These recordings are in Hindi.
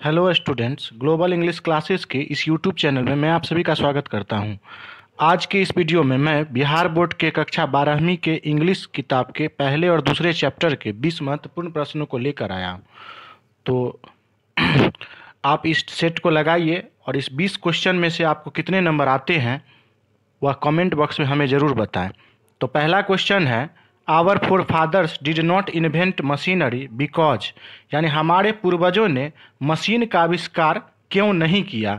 Hello students, global English classes के इस यूट्यूब चैनल में मैं आप सभी का स्वागत करता हूं। आज के इस वीडियो में मैं बिहार बोर्ड के कक्षा 12वीं के इंग्लिश किताब के पहले और दूसरे चैप्टर के 20 महत्वपूर्ण प्रश्नों को लेकर आया हूं। तो आप इस सेट को लगाइए और इस 20 क्वेश्चन में से आपको कितने नंबर आते हैं वह कमेंट बॉक्स में हमें ज़रूर बताएं। तो पहला क्वेश्चन है, our forefathers did not invent machinery because, यानी हमारे पूर्वजों ने मशीन का आविष्कार क्यों नहीं किया।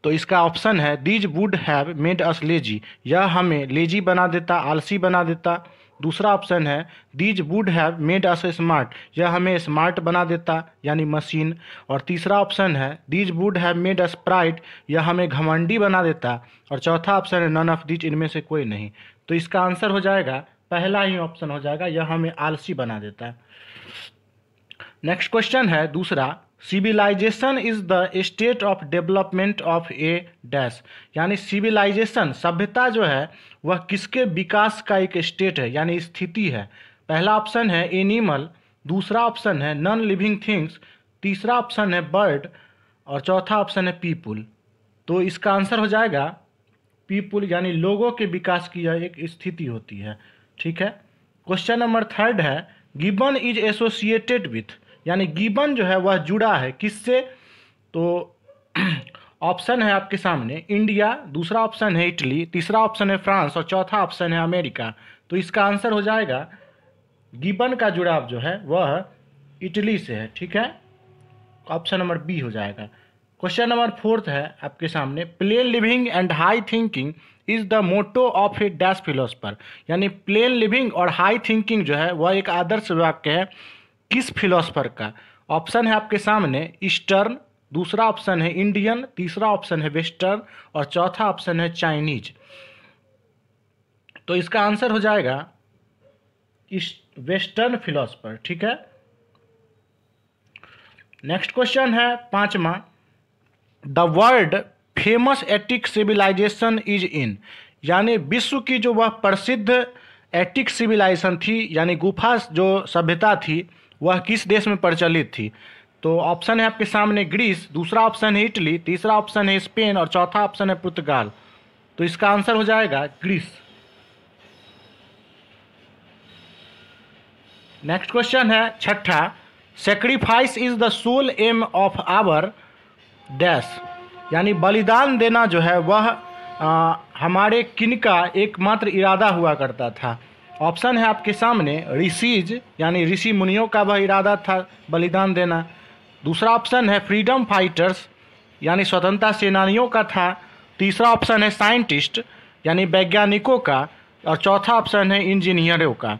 तो इसका ऑप्शन है these would have made us lazy, यह हमें लेजी बना देता, आलसी बना देता। दूसरा ऑप्शन है these would have made us smart, यह हमें स्मार्ट बना देता यानी मशीन। और तीसरा ऑप्शन है these would have made us pride, यह हमें घमंडी बना देता। और चौथा ऑप्शन है नन ऑफ दीज, इनमें से कोई नहीं। तो इसका आंसर हो जाएगा पहला ही ऑप्शन हो जाएगा, यह हमें आलसी बना देता है। नेक्स्ट क्वेश्चन है दूसरा, civilisation is the state of development of a dash, यानी सिविलाइजेशन सभ्यता जो है वह किसके विकास का एक स्टेट है यानी स्थिति है। पहला ऑप्शन है एनिमल, दूसरा ऑप्शन है नॉन लिविंग थिंग्स, तीसरा ऑप्शन है बर्ड और चौथा ऑप्शन है पीपुल। तो इसका आंसर हो जाएगा पीपुल, यानी लोगों के विकास की यह एक स्थिति होती है। ठीक है। क्वेश्चन नंबर थर्ड है, गिबन इज एसोसिएटेड विथ, यानी गिबन जो है वह जुड़ा है किससे। तो ऑप्शन है आपके सामने इंडिया, दूसरा ऑप्शन है इटली, तीसरा ऑप्शन है फ्रांस और चौथा ऑप्शन है अमेरिका। तो इसका आंसर हो जाएगा गिबन का जुड़ाव जो है वह इटली से है। ठीक है, ऑप्शन नंबर बी हो जाएगा। क्वेश्चन नंबर फोर्थ है आपके सामने, plain living and high thinking is the motto of a dash philosopher, यानी प्लेन लिविंग और हाई थिंकिंग जो है वह एक आदर्श वाक्य है किस फिलोसफर का। ऑप्शन है आपके सामने ईस्टर्न, दूसरा ऑप्शन है इंडियन, तीसरा ऑप्शन है वेस्टर्न और चौथा ऑप्शन है चाइनीज। तो इसका आंसर हो जाएगा वेस्टर्न फिलोसफर। ठीक है। नेक्स्ट क्वेश्चन है पांचवा, the world famous Attic civilisation is in, यानी विश्व की जो वह प्रसिद्ध एटिक सिविलाइजेशन थी यानी गुफा जो सभ्यता थी वह किस देश में प्रचलित थी। तो ऑप्शन है आपके सामने ग्रीस, दूसरा ऑप्शन है इटली, तीसरा ऑप्शन है स्पेन और चौथा ऑप्शन है पुर्तगाल। तो इसका आंसर हो जाएगा ग्रीस। नेक्स्ट क्वेश्चन है छठा, sacrifice is the sole aim of our dash, यानी बलिदान देना जो है वह हमारे किन का एकमात्र इरादा हुआ करता था। ऑप्शन है आपके सामने ऋषिज, यानी ऋषि मुनियों का वह इरादा था बलिदान देना। दूसरा ऑप्शन है फ्रीडम फाइटर्स, यानी स्वतंत्रता सेनानियों का था। तीसरा ऑप्शन है साइंटिस्ट, यानी वैज्ञानिकों का और चौथा ऑप्शन है इंजीनियरों का।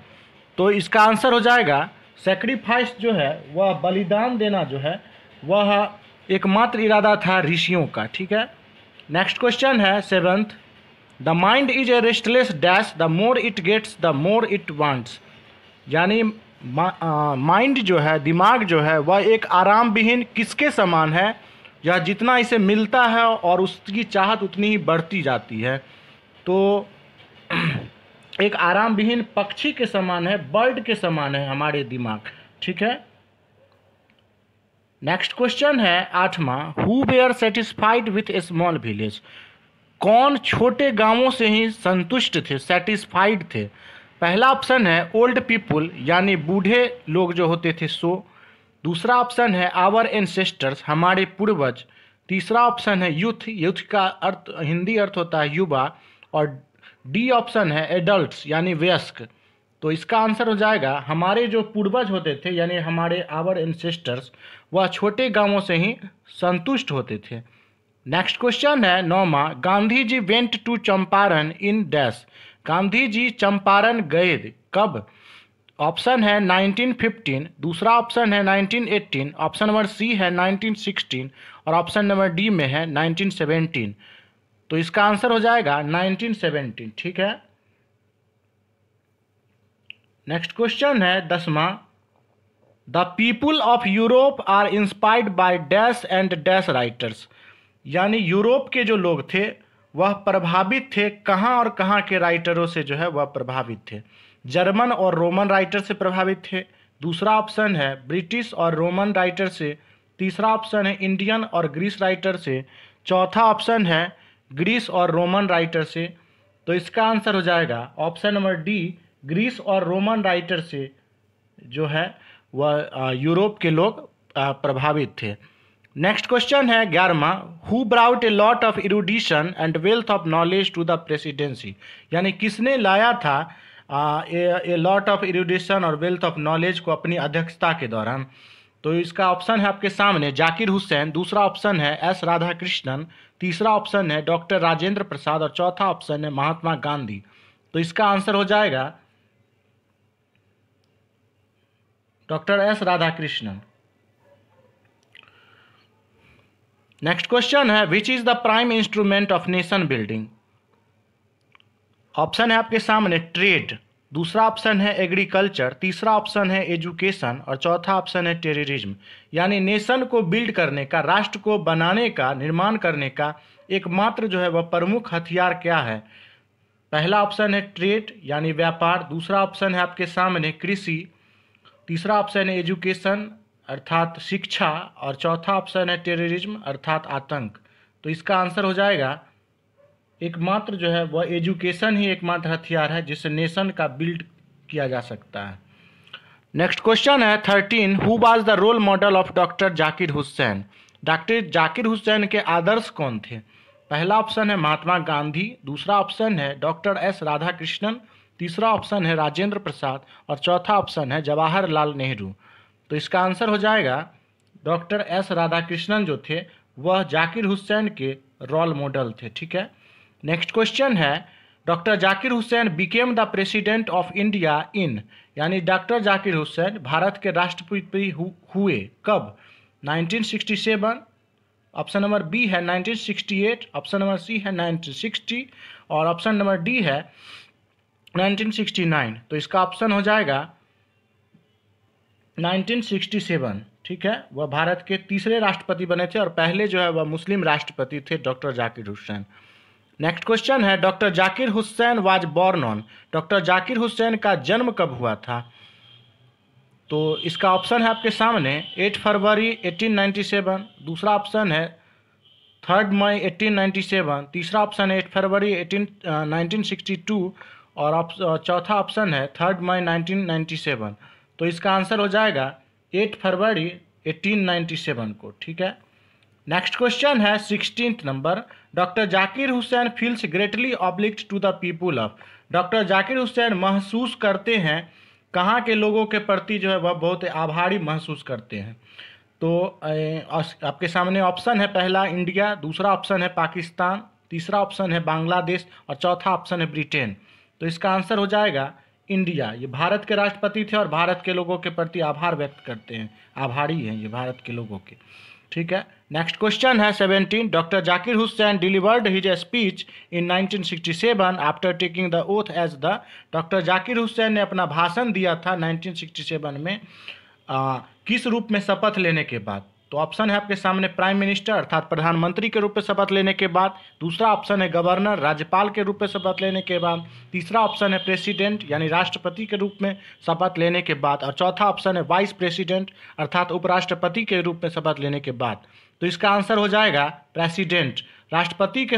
तो इसका आंसर हो जाएगा सेक्रीफाइस जो है वह बलिदान देना जो है वह एकमात्र इरादा था ऋषियों का। ठीक है। नेक्स्ट क्वेश्चन है seventh, the mind is a restless dash, the more it gets the more it wants, यानी माइंड जो है दिमाग जो है वह एक आराम विहीन किसके समान है, यह जितना इसे मिलता है और उसकी चाहत उतनी ही बढ़ती जाती है। तो एक आराम विहीन पक्षी के समान है, बर्ड के समान है हमारे दिमाग। ठीक है। नेक्स्ट क्वेश्चन है आठवां, who were satisfied with a small village, कौन छोटे गांवों से ही संतुष्ट थे, सेटिस्फाइड थे। पहला ऑप्शन है ओल्ड पीपुल, यानी बूढ़े लोग जो होते थे सो। दूसरा ऑप्शन है आवर एंसेस्टर्स, हमारे पूर्वज। तीसरा ऑप्शन है यूथ, यूथ का अर्थ हिंदी अर्थ होता है युवा। और डी ऑप्शन है एडल्ट्स, यानी वयस्क। तो इसका आंसर हो जाएगा हमारे जो पूर्वज होते थे यानी हमारे आवर एंसेस्टर्स वह छोटे गांवों से ही संतुष्ट होते थे। नेक्स्ट क्वेश्चन है नौमा, Gandhi ji went to Champaran in dash, Gandhi ji Champaran गए कब। ऑप्शन है 1915, दूसरा ऑप्शन है 1918, ऑप्शन नंबर सी है 1916 और ऑप्शन नंबर डी में है 1917। तो इसका आंसर हो जाएगा 1917। ठीक है। नेक्स्ट क्वेश्चन है 10वां, the people of Europe are inspired by dash and dash writers, यानी यूरोप के जो लोग थे वह प्रभावित थे कहाँ और कहाँ के राइटरों से जो है वह प्रभावित थे। जर्मन और रोमन राइटर से प्रभावित थे। दूसरा ऑप्शन है ब्रिटिश और रोमन राइटर से तीसरा ऑप्शन है इंडियन और ग्रीस राइटर से, चौथा ऑप्शन है ग्रीस और रोमन राइटर से। तो इसका आंसर हो जाएगा ऑप्शन नंबर डी, ग्रीस और रोमन राइटर से जो है वह यूरोप के लोग प्रभावित थे। नेक्स्ट क्वेश्चन है 11वां, who brought a lot of erudition and wealth of knowledge to the presidency, यानी किसने लाया था ए लॉट ऑफ इरूडिशन और वेल्थ ऑफ नॉलेज को अपनी अध्यक्षता के दौरान। तो इसका ऑप्शन है आपके सामने जाकिर हुसैन, दूसरा ऑप्शन है एस राधाकृष्णन, तीसरा ऑप्शन है डॉक्टर राजेंद्र प्रसाद और चौथा ऑप्शन है महात्मा गांधी। तो इसका आंसर हो जाएगा doctor S Radhakrishnan. Next question है which is the prime instrument of nation building. Option है आपके सामने ट्रेड, दूसरा ऑप्शन है एग्रीकल्चर, तीसरा ऑप्शन है एजुकेशन और चौथा ऑप्शन है टेररिज्म। यानी नेशन को बिल्ड करने का, राष्ट्र को बनाने का, निर्माण करने का एकमात्र जो है वह प्रमुख हथियार क्या है। पहला ऑप्शन है ट्रेड यानी व्यापार, दूसरा ऑप्शन है आपके सामने कृषि, तीसरा ऑप्शन है एजुकेशन अर्थात शिक्षा और चौथा ऑप्शन है टेररिज्म अर्थात आतंक। तो इसका आंसर हो जाएगा एकमात्र जो है वह एजुकेशन ही एकमात्र हथियार है जिससे नेशन का बिल्ड किया जा सकता है। नेक्स्ट क्वेश्चन है 13, who was the role model of doctor Zakir Hussain. Doctor Zakir Hussain के आदर्श कौन थे। पहला ऑप्शन है महात्मा गांधी, दूसरा ऑप्शन है डॉक्टर एस राधाकृष्णन, तीसरा ऑप्शन है राजेंद्र प्रसाद और चौथा ऑप्शन है जवाहरलाल नेहरू। तो इसका आंसर हो जाएगा डॉक्टर एस राधाकृष्णन जो थे वह जाकिर हुसैन के रोल मॉडल थे। ठीक है। नेक्स्ट क्वेश्चन है doctor Zakir Hussain became the president of India in, यानी डॉक्टर जाकिर हुसैन भारत के राष्ट्रपति हुए कब। 1967, ऑप्शन नंबर बी है 1968, ऑप्शन नंबर सी है 1960 और ऑप्शन नंबर डी है 1969। तो इसका ऑप्शन हो जाएगा 1967। ठीक है, वह भारत के तीसरे राष्ट्रपति बने थे और पहले जो है वह मुस्लिम राष्ट्रपति थे doctor Zakir Hussain. Next question है doctor Zakir Hussain was born on, doctor Zakir Hussain का जन्म कब हुआ था। तो इसका ऑप्शन है आपके सामने 8 फरवरी 1897, दूसरा ऑप्शन है 3 मई 1897, तीसरा ऑप्शन है 8 फरवरी 1962 और चौथा ऑप्शन है 3 मई 1997। तो इसका आंसर हो जाएगा 8 फरवरी 1897 को। ठीक है। नेक्स्ट क्वेश्चन है 16th number, doctor Zakir Hussain feels greatly obliged to the people of, doctor Zakir Hussain महसूस करते हैं कहाँ के लोगों के प्रति जो है वह बहुत आभारी महसूस करते हैं। तो आपके सामने ऑप्शन है पहला इंडिया, दूसरा ऑप्शन है पाकिस्तान, तीसरा ऑप्शन है बांग्लादेश और चौथा ऑप्शन है ब्रिटेन। तो इसका आंसर हो जाएगा इंडिया। ये भारत के राष्ट्रपति थे और भारत के लोगों के प्रति आभार व्यक्त करते हैं, आभारी हैं ये भारत के लोगों के। ठीक है। नेक्स्ट क्वेश्चन है 17, doctor Zakir Hussain delivered his speech in 1967 after taking the oath as the, doctor Zakir Hussain ने अपना भाषण दिया था 1967 में किस रूप में शपथ लेने के बाद। तो ऑप्शन है आपके सामने प्राइम मिनिस्टर अर्थात प्रधानमंत्री के रूप में शपथ लेने के बाद, दूसरा ऑप्शन है गवर्नर राज्यपाल के रूप में शपथ लेने के बाद, तीसरा ऑप्शन है प्रेसिडेंट यानी राष्ट्रपति के रूप में शपथ लेने के बाद और चौथा ऑप्शन है वाइस प्रेसिडेंट अर्थात उपराष्ट्रपति के रूप में शपथ लेने के बाद। तो इसका आंसर हो जाएगा प्रेसिडेंट, राष्ट्रपति के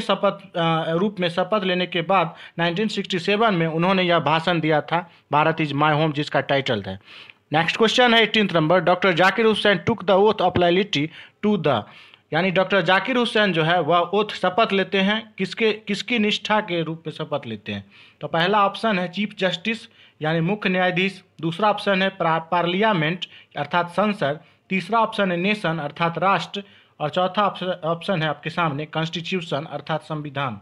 रूप में शपथ लेने के बाद 1967 में उन्होंने यह भाषण दिया था, भारत इज माई होम, जिसका टाइटल था। नेक्स्ट क्वेश्चन है 18th number, doctor Zakir Hussain took the oath of loyalty to the, यानी डॉक्टर जाकिर हुसैन जो है वह ओथ शपथ लेते हैं किसकी निष्ठा के रूप में शपथ लेते हैं। तो पहला ऑप्शन है चीफ जस्टिस यानी मुख्य न्यायाधीश, दूसरा ऑप्शन है पार्लियामेंट अर्थात संसद, तीसरा ऑप्शन है नेशन अर्थात राष्ट्र और चौथा ऑप्शन है आपके सामने कॉन्स्टिट्यूशन अर्थात संविधान।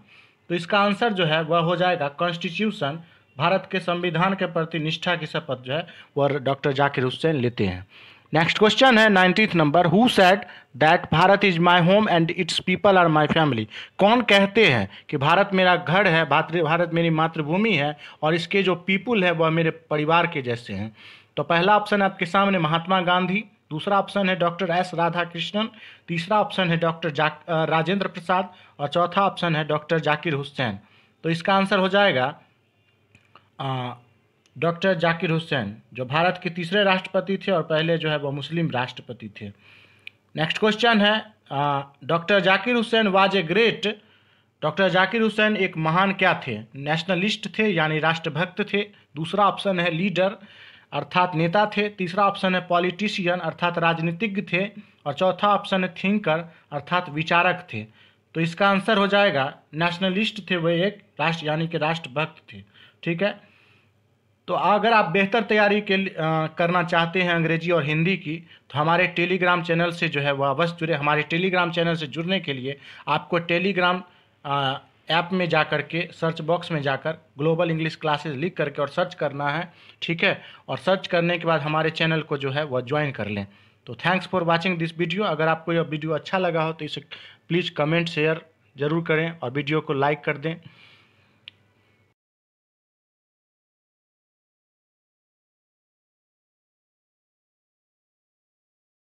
तो इसका आंसर जो है वह हो जाएगा कॉन्स्टिट्यूशन, भारत के संविधान के प्रति निष्ठा की शपथ जो है वह डॉक्टर जाकिर हुसैन लेते हैं। नेक्स्ट क्वेश्चन है 19th number, who said that Bharat is my home and its people are my family, कौन कहते हैं कि भारत मेरा घर है, भारत मेरी मातृभूमि है और इसके जो पीपुल है वह मेरे परिवार के जैसे हैं। तो पहला ऑप्शन है आपके सामने महात्मा गांधी, दूसरा ऑप्शन है डॉक्टर एस राधाकृष्णन, तीसरा ऑप्शन है डॉक्टर राजेंद्र प्रसाद और चौथा ऑप्शन है डॉक्टर जाकिर हुसैन। तो इसका आंसर हो जाएगा डॉक्टर जाकिर हुसैन जो भारत के तीसरे राष्ट्रपति थे और पहले जो है वह मुस्लिम राष्ट्रपति थे। नेक्स्ट क्वेश्चन है, doctor Zakir Hussain was a great. Doctor Zakir Hussain एक महान क्या थे? नेशनलिस्ट थे यानी राष्ट्रभक्त थे। दूसरा ऑप्शन है लीडर अर्थात नेता थे। तीसरा ऑप्शन है पॉलिटिशियन अर्थात राजनीतिज्ञ थे। और चौथा ऑप्शन है थिंकर अर्थात विचारक थे। तो इसका आंसर हो जाएगा नेशनलिस्ट थे, वे एक राष्ट्र यानी कि राष्ट्रभक्त थे। ठीक है, तो अगर आप बेहतर तैयारी करना चाहते हैं अंग्रेजी और हिंदी की, तो हमारे टेलीग्राम चैनल से जो है वह अवश्य जुड़े। हमारे टेलीग्राम चैनल से जुड़ने के लिए आपको टेलीग्राम ऐप में जा कर के सर्च बॉक्स में जाकर ग्लोबल इंग्लिश क्लासेस लिख करके और सर्च करना है। ठीक है, और सर्च करने के बाद हमारे चैनल को जो है वह ज्वाइन कर लें। तो thanks for watching this video. अगर आपको यह वीडियो अच्छा लगा हो तो इसे प्लीज़ कमेंट शेयर ज़रूर करें और वीडियो को लाइक कर दें।